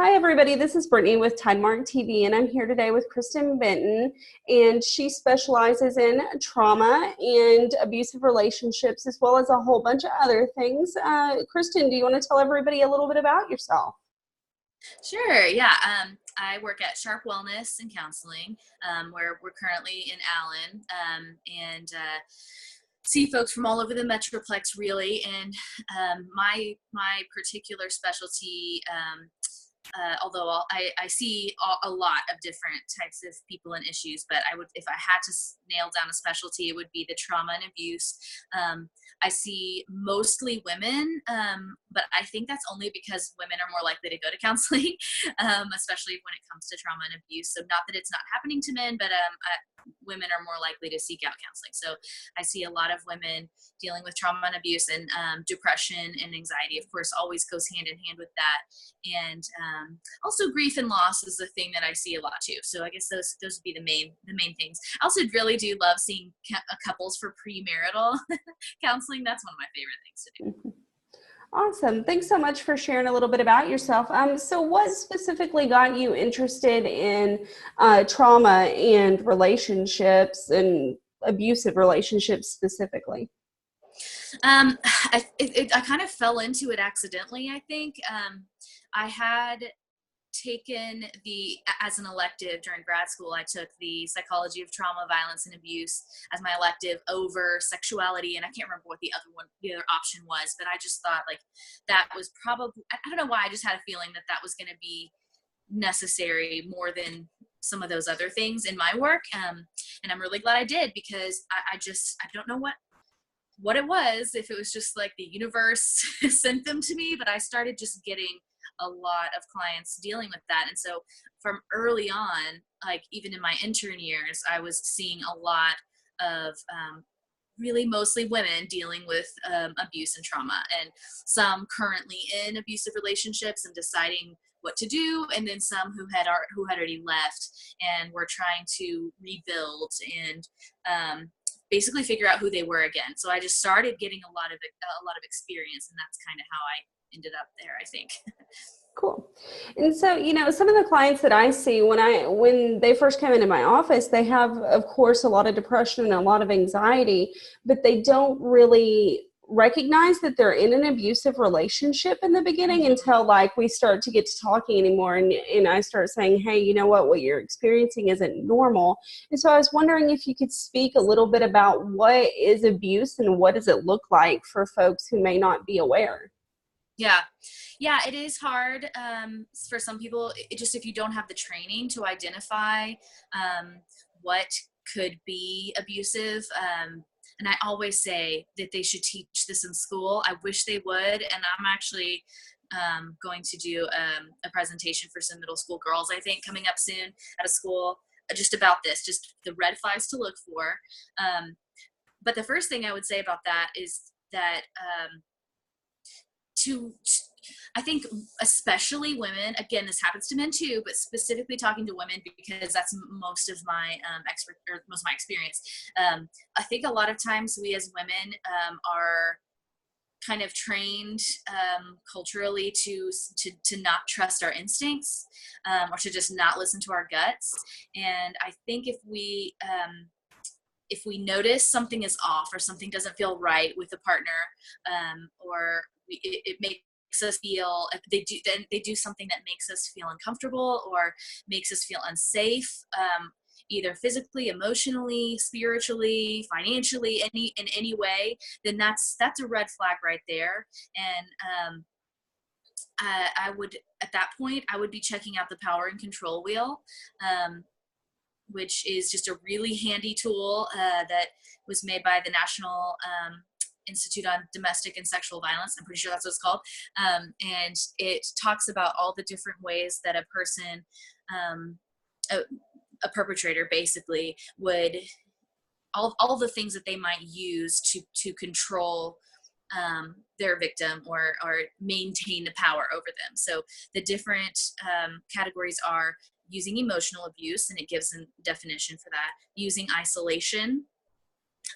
Hi, everybody. This is Brittany with Tidemark TV, and I'm here today with Kristin Benton, and she specializes in trauma and abusive relationships, as well as a whole bunch of other things. Kristin, do you want to tell everybody a little bit about yourself? Sure. Yeah. I work at Sharp Wellness and Counseling, where we're currently in Allen, and see folks from all over the Metroplex, really. And my particular specialty, although I see a lot of different types of people and issues, but if I had to nail down a specialty, it would be the trauma and abuse. I see mostly women, but I think that's only because women are more likely to go to counseling, especially when it comes to trauma and abuse. So not that it's not happening to men, but women are more likely to seek out counseling. So I see a lot of women dealing with trauma and abuse, and depression and anxiety, of course, always goes hand in hand with that. And also grief and loss is the thing that I see a lot too. So I guess those would be the main things. I also really do love seeing couples for premarital counseling. That's one of my favorite things to do. Awesome. Thanks so much for sharing a little bit about yourself. So what specifically got you interested in trauma and relationships and abusive relationships specifically? I kind of fell into it accidentally, I think. I had taken as an elective during grad school, I took the psychology of trauma, violence, and abuse as my elective over sexuality. And I can't remember what the other option was, but I just thought like that was probably, I don't know why, I just had a feeling that was going to be necessary more than some of those other things in my work. And I'm really glad I did, because I don't know what it was, if it was just like the universe sent them to me, but I started just getting a lot of clients dealing with that. And so from early on, like even in my intern years, I was seeing a lot of really mostly women dealing with abuse and trauma, and some currently in abusive relationships and deciding what to do, and then some who had already left and were trying to rebuild and basically figure out who they were again. So I just started getting a lot of experience, and that's kind of how I ended up there, I think. Cool. And so, some of the clients that I see when they first come into my office, they have, of course, a lot of depression and a lot of anxiety, but they don't really recognize that they're in an abusive relationship in the beginning until like we start to get to talking anymore. And I start saying, hey, you know what you're experiencing isn't normal. And so I was wondering if you could speak a little bit about what is abuse and what does it look like for folks who may not be aware. Yeah, it is hard for some people. If you don't have the training to identify what could be abusive. And I always say that they should teach this in school. I wish they would. And I'm actually going to do a presentation for some middle school girls, I think, coming up soon at a school, just about this, just the red flags to look for. But the first thing I would say about that is that I think especially women, again, this happens to men too, but specifically talking to women because that's most of my most of my experience. I think a lot of times we as women are kind of trained culturally to not trust our instincts, or to just not listen to our guts. And I think if we notice something is off or something doesn't feel right with a partner, or it makes us feel, if they do something that makes us feel uncomfortable or makes us feel unsafe, either physically, emotionally, spiritually, financially, in any way, then that's a red flag right there. And I would, at that point, I would be checking out the power and control wheel, which is just a really handy tool that was made by the National Institute on Domestic and Sexual Violence. I'm pretty sure that's what it's called. And it talks about all the different ways that a person, a perpetrator basically, would, all the things that they might use to control their victim or maintain the power over them. So the different categories are using emotional abuse, and it gives a definition for that, using isolation,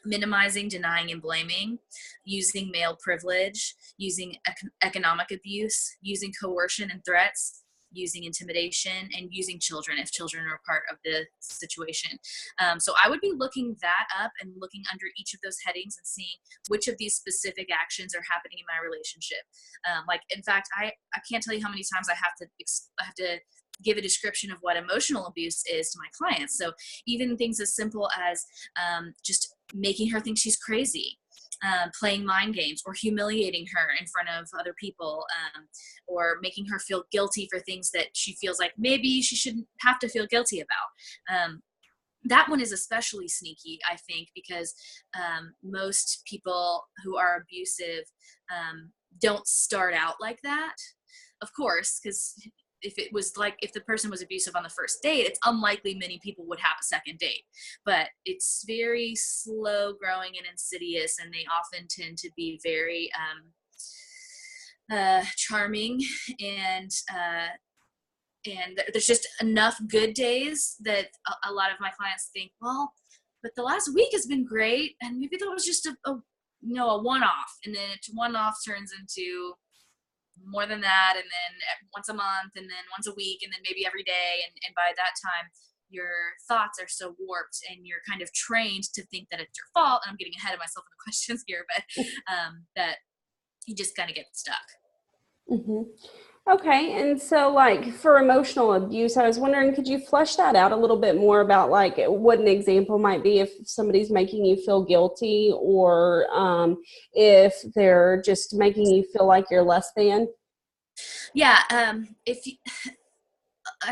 minimizing, denying, and blaming, using male privilege, using economic abuse, using coercion and threats, using intimidation, and using children if children are part of the situation. So I would be looking that up and looking under each of those headings and seeing which of these specific actions are happening in my relationship. Like, in fact, I can't tell you how many times I have to give a description of what emotional abuse is to my clients. So even things as simple as just making her think she's crazy, playing mind games, or humiliating her in front of other people, or making her feel guilty for things that she feels like maybe she shouldn't have to feel guilty about. That one is especially sneaky, I think, because most people who are abusive don't start out like that, of course, because if the person was abusive on the first date, it's unlikely many people would have a second date. But it's very slow growing and insidious, and they often tend to be very charming, and there's just enough good days that a lot of my clients think, well, but the last week has been great, and maybe that was just a one-off, and then one-off turns into more than that, and then once a month, and then once a week, and then maybe every day, and by that time your thoughts are so warped and you're kind of trained to think that it's your fault, and I'm getting ahead of myself in the questions here, but that you just kind of get stuck. Mm-hmm. Okay. And so, like, for emotional abuse, I was wondering, could you flesh that out a little bit more about, like, what an example might be if somebody's making you feel guilty, or if they're just making you feel like you're less than? Yeah. I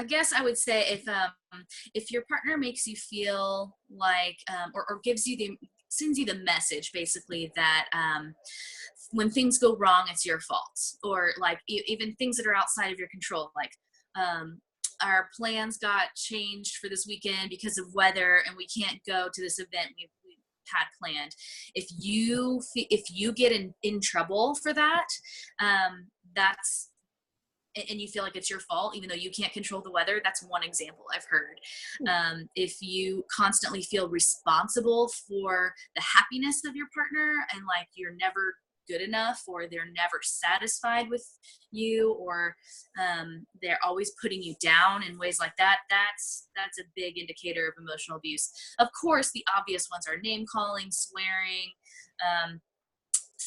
guess I would say if your partner makes you feel like, or sends you the message basically that when things go wrong, it's your fault, or like even things that are outside of your control, like our plans got changed for this weekend because of weather, and we can't go to this event we had planned. If you get in trouble for that, and you feel like it's your fault, even though you can't control the weather, that's one example I've heard. If you constantly feel responsible for the happiness of your partner, and like you're never good enough, or they're never satisfied with you, or they're always putting you down in ways like that, that's a big indicator of emotional abuse. Of course, the obvious ones are name calling, swearing,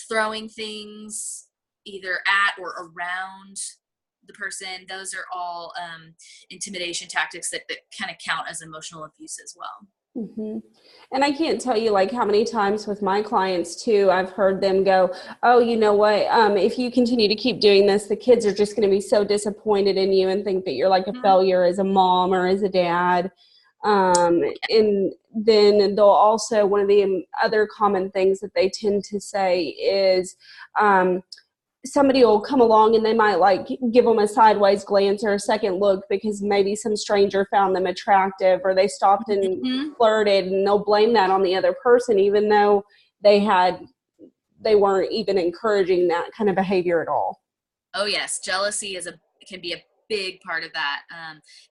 throwing things either at or around the person. Those are all intimidation tactics that kind of count as emotional abuse as well. Mm-hmm. And I can't tell you, like, how many times with my clients too, I've heard them go, oh, you know what, if you continue to keep doing this, the kids are just going to be so disappointed in you and think that you're like a failure as a mom or as a dad. And then they'll also, one of the other common things that they tend to say is, somebody will come along and they might like give them a sideways glance or a second look because maybe some stranger found them attractive, or they stopped and flirted, and they'll blame that on the other person, even though they weren't even encouraging that kind of behavior at all. Oh yes. Jealousy can be a big part of that.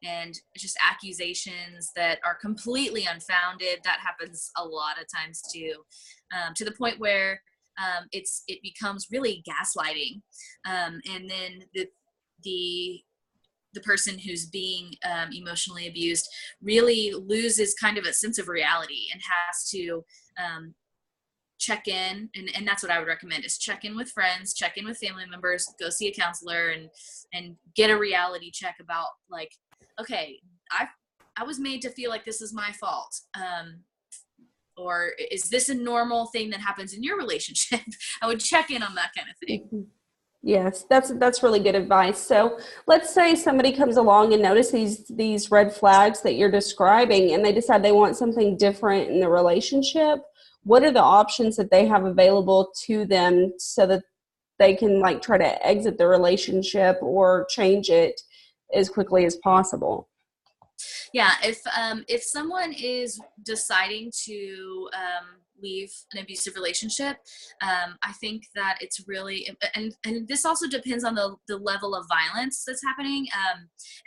And just accusations that are completely unfounded. That happens a lot of times too, to the point where it becomes really gaslighting, and then the person who's being emotionally abused really loses kind of a sense of reality and has to check in, and that's what I would recommend, is check in with friends, check in with family members, go see a counselor, and get a reality check about, like, okay, I was made to feel like this is my fault. Or is this a normal thing that happens in your relationship? I would check in on that kind of thing. Yes, that's really good advice. So let's say somebody comes along and notices these red flags that you're describing, and they decide they want something different in the relationship. What are the options that they have available to them so that they can, like, try to exit the relationship or change it as quickly as possible? Yeah, if someone is deciding to leave an abusive relationship, I think that it's really, and this also depends on the level of violence that's happening,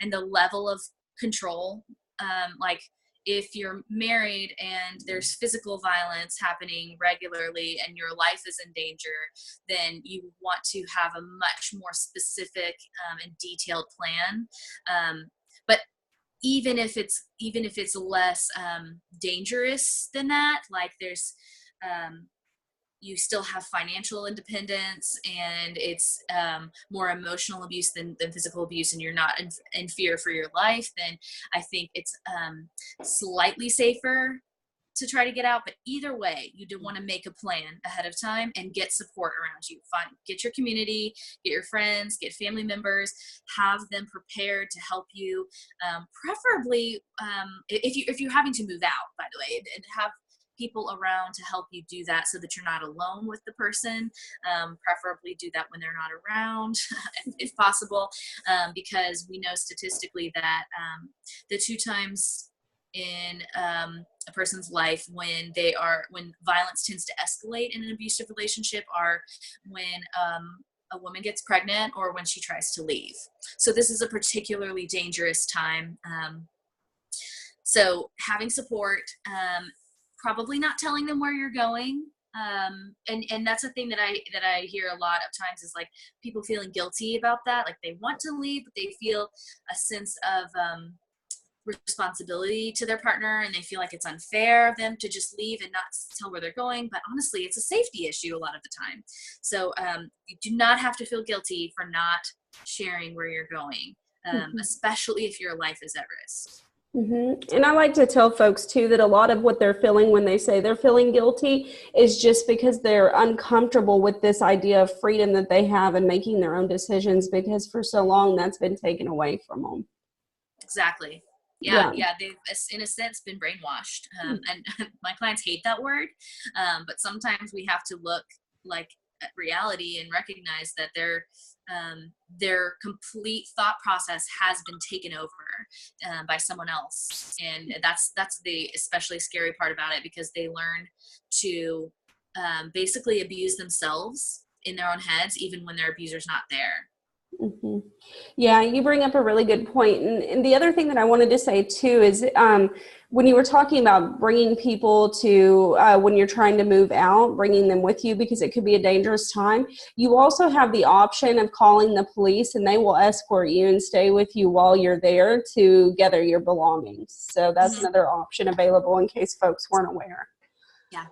and the level of control. Like, if you're married and there's physical violence happening regularly and your life is in danger, then you want to have a much more specific and detailed plan. But even if it's less dangerous than that, like there's you still have financial independence, and it's more emotional abuse than physical abuse, and you're not in fear for your life, then I think it's slightly safer to try to get out. But either way, you do want to make a plan ahead of time and get support around you. Get your community, get your friends, get family members, have them prepared to help you. Preferably, if you're having to move out, by the way, and have people around to help you do that so that you're not alone with the person. Preferably do that when they're not around, if possible, because we know statistically that the 2 times in a person's life when violence tends to escalate in an abusive relationship are when a woman gets pregnant or when she tries to leave. So this is a particularly dangerous time. So having support, probably not telling them where you're going. And that's a thing that I hear a lot of times is like people feeling guilty about that. Like they want to leave, but they feel a sense of responsibility to their partner, and they feel like it's unfair of them to just leave and not tell where they're going. But honestly, it's a safety issue a lot of the time. So you do not have to feel guilty for not sharing where you're going, especially if your life is at risk. Mm-hmm. And I like to tell folks too that a lot of what they're feeling when they say they're feeling guilty is just because they're uncomfortable with this idea of freedom that they have and making their own decisions, because for so long that's been taken away from them. Exactly. Yeah. They've, in a sense, been brainwashed. And my clients hate that word. But sometimes we have to look like at reality and recognize that their complete thought process has been taken over by someone else. And that's the especially scary part about it, because they learn to basically abuse themselves in their own heads, even when their abuser's not there. Mm-hmm. Yeah, you bring up a really good point. And the other thing that I wanted to say too is when you were talking about bringing people to, when you're trying to move out, bringing them with you because it could be a dangerous time, you also have the option of calling the police, and they will escort you and stay with you while you're there to gather your belongings. So that's another option available in case folks weren't aware. Yeah.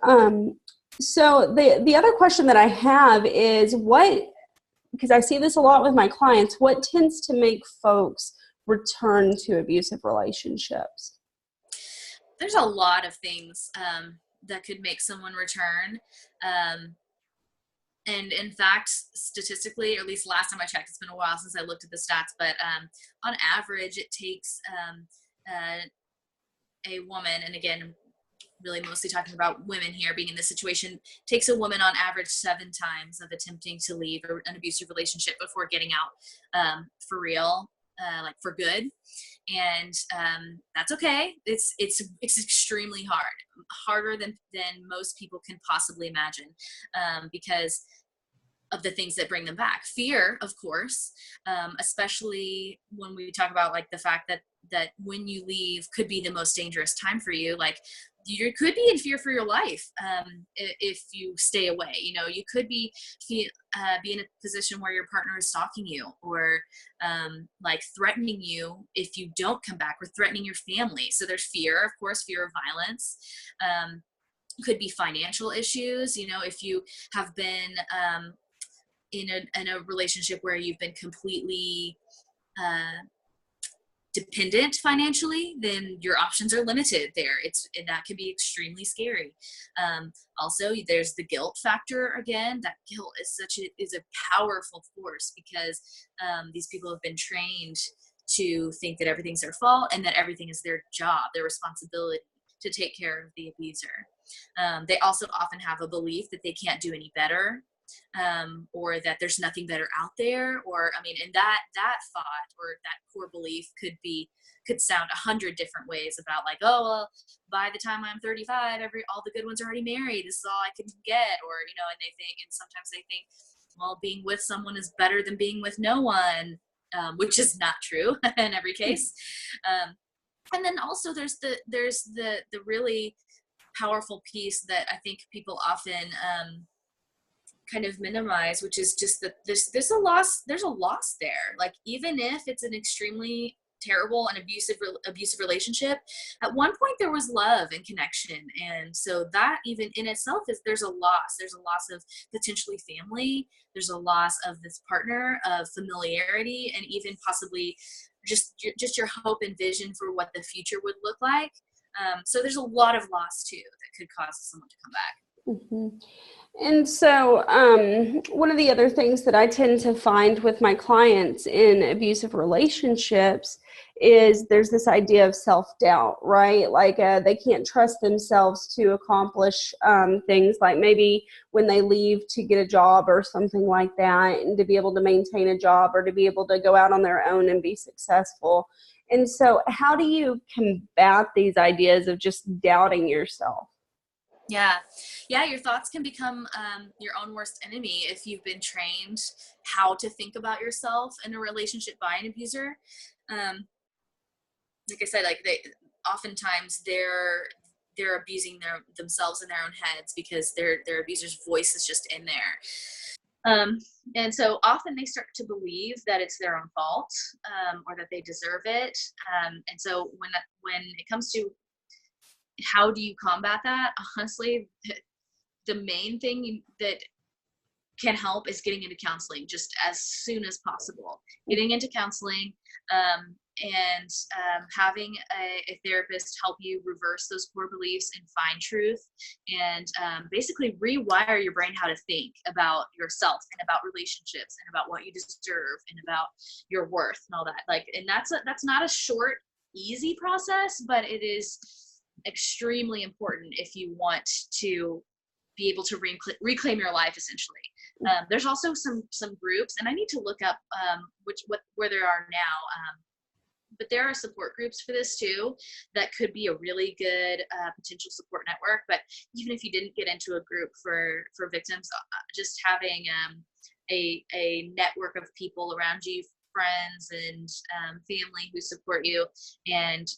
So the other question that I have is because I see this a lot with my clients, what tends to make folks return to abusive relationships? There's a lot of things that could make someone return. And in fact, statistically, or at least last time I checked, it's been a while since I looked at the stats, but on average, it takes a woman, and again, really mostly talking about women here being in this situation, takes a woman on average 7 times of attempting to leave an abusive relationship before getting out for real, like for good. And that's okay. It's extremely hard, harder than most people can possibly imagine, because of the things that bring them back. Fear, of course, especially when we talk about like the fact that when you leave could be the most dangerous time for you. Like you could be in fear for your life if you stay away. You know, you could be in a position where your partner is stalking you, or like threatening you if you don't come back, or threatening your family. So there's fear, of course, fear of violence. Could be financial issues. You know, if you have been in a relationship where you've been completely dependent financially, then your options are limited there. And that can be extremely scary. Also, there's the guilt factor. Again, that guilt is a powerful force, because these people have been trained to think that everything's their fault and that everything is their job, their responsibility to take care of the abuser. They also often have a belief that they can't do any better, or that there's nothing better out there. Or, I mean, and that thought or that core belief could sound 100 different ways about like, oh, well, by the time I'm 35, all the good ones are already married. This is all I can get. Or, you know, and sometimes they think, well, being with someone is better than being with no one, which is not true in every case. And then also there's the really powerful piece that I think people often kind of minimize, which is just that there's a loss there. Like, even if it's an extremely terrible and abusive relationship, at one point there was love and connection, and so that even in itself there's a loss of potentially family, there's a loss of this partner, of familiarity, and even possibly just your hope and vision for what the future would look like. So there's a lot of loss too that could cause someone to come back. Mm-hmm. And so one of the other things that I tend to find with my clients in abusive relationships is there's this idea of self-doubt, right? Like they can't trust themselves to accomplish things, like maybe when they leave to get a job or something like that, and to be able to maintain a job or to be able to go out on their own and be successful. And so how do you combat these ideas of just doubting yourself? Yeah, your thoughts can become your own worst enemy if you've been trained how to think about yourself in a relationship by an abuser. Like I said, like oftentimes they're abusing themselves in their own heads because their abuser's voice is just in there. And so often they start to believe that it's their own fault, or that they deserve it. And so when it comes to how do you combat that? Honestly, the main thing that can help is getting into counseling just as soon as possible. Getting into counseling, and having a therapist help you reverse those core beliefs and find truth, and basically rewire your brain how to think about yourself and about relationships and about what you deserve and about your worth and all that. Like, and that's not a short, easy process, but it is extremely important if you want to be able to reclaim your life, essentially. There's also some groups, and I need to look up where there are now, but there are support groups for this too that could be a really good potential support network. But even if you didn't get into a group for victims, just having a network of people around you, friends and family who support you, and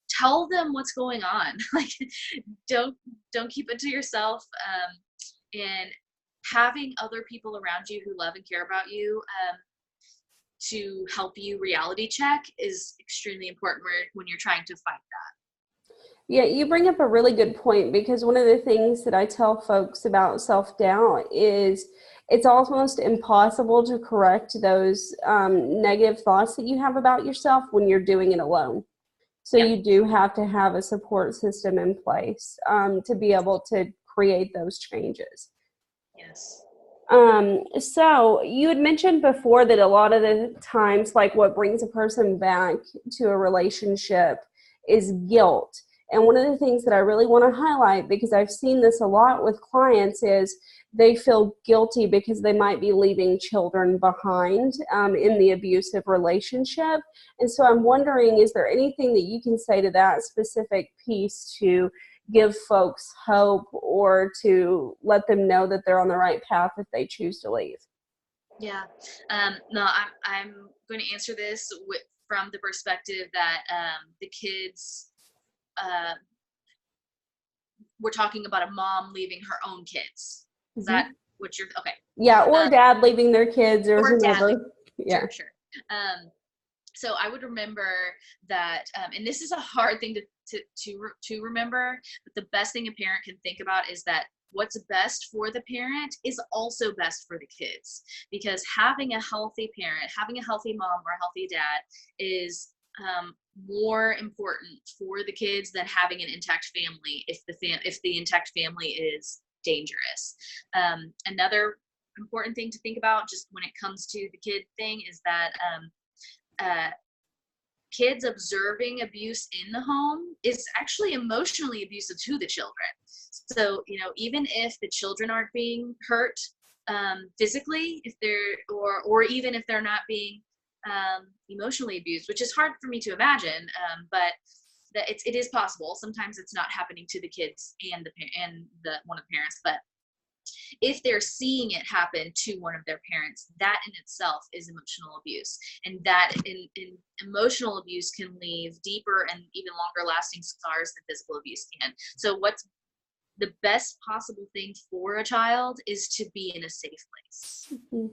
tell them what's going on. Like, don't keep it to yourself. And having other people around you who love and care about you to help you reality check is extremely important when you're trying to fight that. Yeah, you bring up a really good point, because one of the things that I tell folks about self-doubt is it's almost impossible to correct those negative thoughts that you have about yourself when you're doing it alone. So you do have to have a support system in place to be able to create those changes. Yes. So you had mentioned before that a lot of the times, like, what brings a person back to a relationship is guilt. And one of the things that I really want to highlight, because I've seen this a lot with clients, is they feel guilty because they might be leaving children behind in the abusive relationship. And so I'm wondering, is there anything that you can say to that specific piece to give folks hope, or to let them know that they're on the right path if they choose to leave? Yeah. No, I'm going to answer this from the perspective that the kids, we're talking about a mom leaving her own kids. Is that what you're, okay. Yeah, or dad leaving their kids, or whomever. Yeah. Sure. So I would remember that, and this is a hard thing to remember, but the best thing a parent can think about is that what's best for the parent is also best for the kids, because having a healthy parent, having a healthy mom or a healthy dad is more important for the kids than having an intact family if the intact family is dangerous. Another important thing to think about just when it comes to the kid thing is that kids observing abuse in the home is actually emotionally abusive to the children. So, even if the children aren't being hurt physically, if they're, or even if they're not being emotionally abused, which is hard for me to imagine, but that it is possible. Sometimes it's not happening to the kids and one of the parents, but if they're seeing it happen to one of their parents, that in itself is emotional abuse. And that in emotional abuse can leave deeper and even longer lasting scars than physical abuse can. So what's the best possible thing for a child is to be in a safe place. Mm-hmm.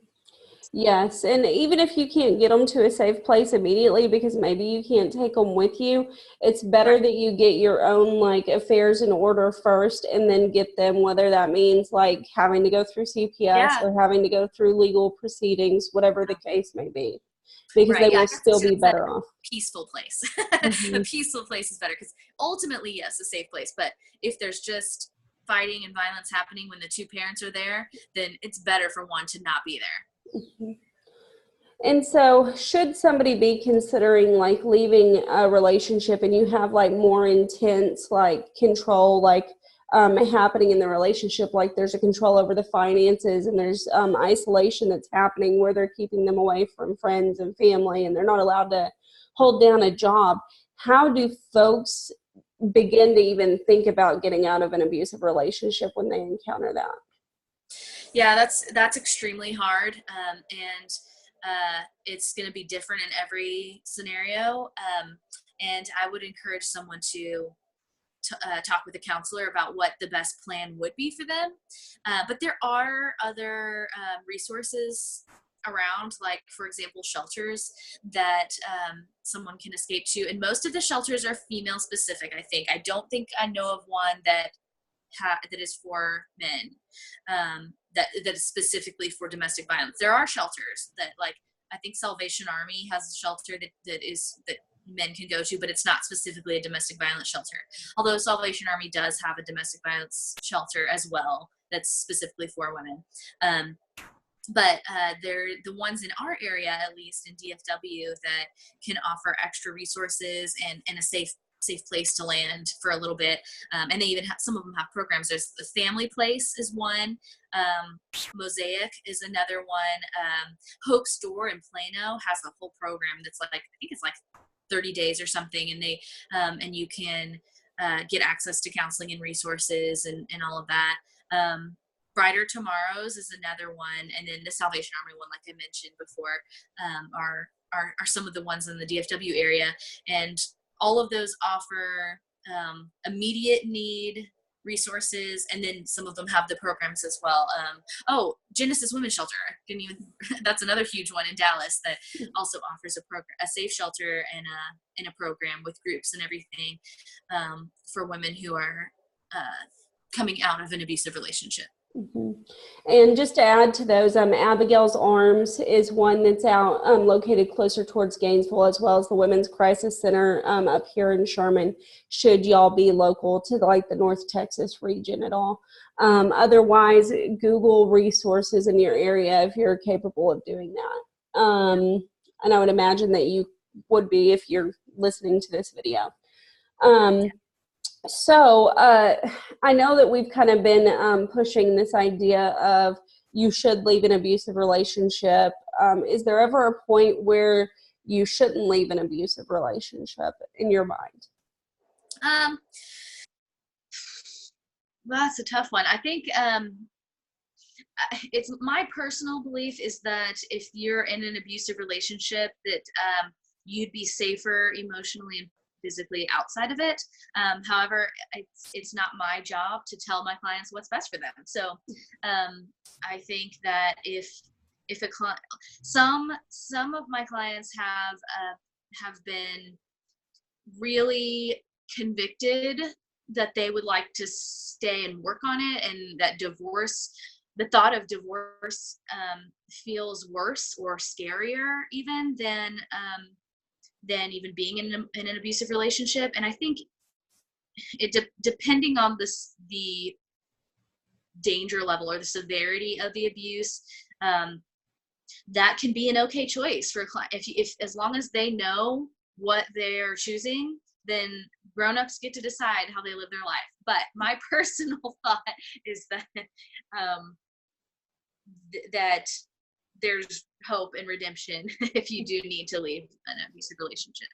Yes, and even if you can't get them to a safe place immediately because maybe you can't take them with you, it's better that you get your own like affairs in order first and then get them, whether that means like having to go through CPS or having to go through legal proceedings, whatever the case may be, because they will still be better off. Peaceful place. Mm-hmm. A peaceful place is better because ultimately, yes, a safe place. But if there's just fighting and violence happening when the two parents are there, then it's better for one to not be there. Mm-hmm. And so should somebody be considering like leaving a relationship and you have like more intense like control like happening in the relationship, like there's a control over the finances and there's isolation that's happening where they're keeping them away from friends and family and they're not allowed to hold down a job, how do folks begin to even think about getting out of an abusive relationship when they encounter that? Yeah, that's extremely hard, and it's going to be different in every scenario. And I would encourage someone to talk with a counselor about what the best plan would be for them. But there are other resources around, like, for example, shelters that someone can escape to. And most of the shelters are female specific, I think. I don't think I know of one that is for men, that is specifically for domestic violence. There are shelters that, like, I think Salvation Army has a shelter that men can go to, but it's not specifically a domestic violence shelter. Although Salvation Army does have a domestic violence shelter as well that's specifically for women. But they're the ones in our area, at least in DFW, that can offer extra resources and a safe place to land for a little bit. And they even have, some of them have programs. There's the Family Place is one. Mosaic is another one. Hope Store in Plano has a whole program that's like, I think it's like 30 days or something. And they, and you can get access to counseling and resources and all of that. Brighter Tomorrows is another one. And then the Salvation Army one, like I mentioned before, are some of the ones in the DFW area. And all of those offer immediate need resources, and then some of them have the programs as well. Genesis Women's Shelter, that's another huge one in Dallas that also offers a safe shelter and a program with groups and everything for women who are coming out of an abusive relationship. Mm-hmm. And just to add to those, Abigail's Arms is one that's out located closer towards Gainesville, as well as the Women's Crisis Center up here in Sherman, should y'all be local to like the North Texas region at all. Otherwise, Google resources in your area if you're capable of doing that. And I would imagine that you would be if you're listening to this video. So I know that we've kind of been pushing this idea of you should leave an abusive relationship. Is there ever a point where you shouldn't leave an abusive relationship in your mind? That's a tough one. I think it's my personal belief is that if you're in an abusive relationship, that you'd be safer emotionally and physically outside of it. However, it's not my job to tell my clients what's best for them. So I think that if a client, some of my clients have been really convicted that they would like to stay and work on it, and that the thought of divorce feels worse or scarier even than even being in an abusive relationship. And I think depending on the danger level or the severity of the abuse, that can be an okay choice for a client. If as long as they know what they're choosing, then grown-ups get to decide how they live their life. But my personal thought is that that there's hope and redemption if you do need to leave an abusive relationship.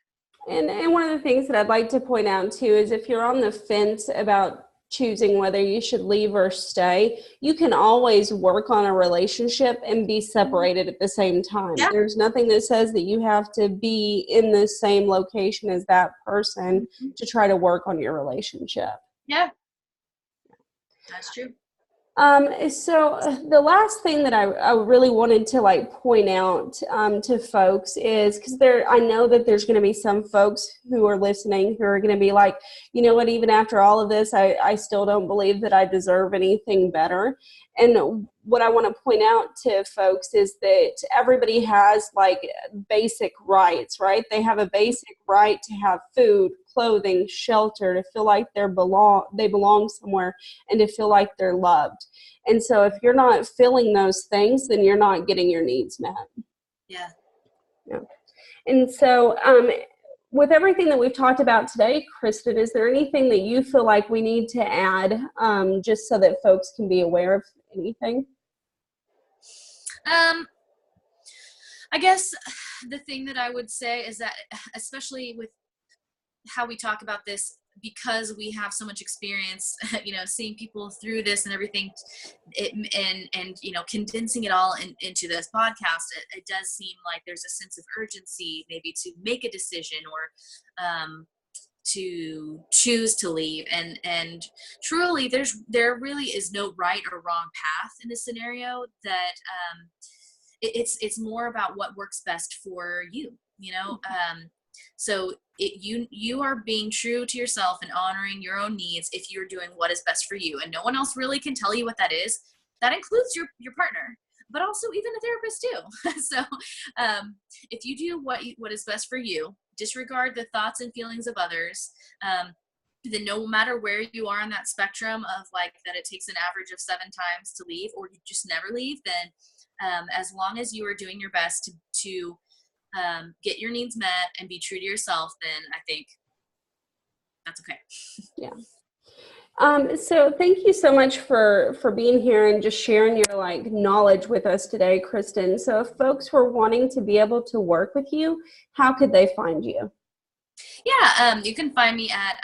And one of the things that I'd like to point out too is if you're on the fence about choosing whether you should leave or stay, you can always work on a relationship and be separated at the same time. Yeah. There's nothing that says that you have to be in the same location as that person to try to work on your relationship. Yeah, that's true. So the last thing that I really wanted to like point out to folks is, because I know that there's going to be some folks who are listening who are going to be like, you know what, even after all of this, I still don't believe that I deserve anything better. And what I want to point out to folks is that everybody has like basic rights, right? They have a basic right to have food, clothing, shelter, to feel like they belong somewhere, and to feel like they're loved. And so if you're not feeling those things, then you're not getting your needs met. Yeah. Yeah. And so with everything that we've talked about today, Kristin, is there anything that you feel like we need to add just so that folks can be aware of anything? I guess the thing that I would say is that, especially with how we talk about this, because we have so much experience, you know, seeing people through this and everything, and you know, condensing it all into this podcast, it does seem like there's a sense of urgency, maybe to make a decision or to choose to leave. And truly, there really is no right or wrong path in this scenario. That it's more about what works best for you. You know. So you are being true to yourself and honoring your own needs if you're doing what is best for you, and no one else really can tell you what that is. That includes your partner, but also even a therapist too. So if you do what is best for you, disregard the thoughts and feelings of others, then no matter where you are on that spectrum of like that it takes an average of 7 times to leave, or you just never leave, then as long as you are doing your best to get your needs met and be true to yourself, then I think that's okay. Yeah. So thank you so much for being here and just sharing your like knowledge with us today, Kristin. So if folks were wanting to be able to work with you, how could they find you? Yeah, you can find me at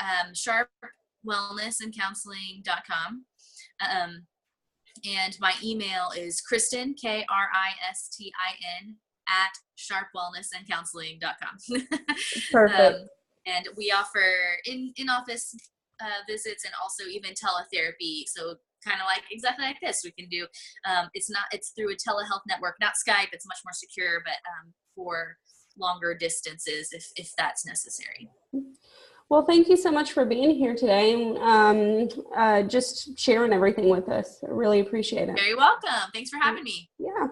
sharpwellnessandcounseling.com. And my email is Kristin, Kristin, at sharpwellnessandcounseling.com. Perfect. And we offer in-office visits and also even teletherapy. So kind of like exactly like this, we can do, it's through a telehealth network, not Skype. It's much more secure, but for longer distances if that's necessary. Well, thank you so much for being here today and just sharing everything with us. I really appreciate it. Very welcome. Thanks for having me. Yeah.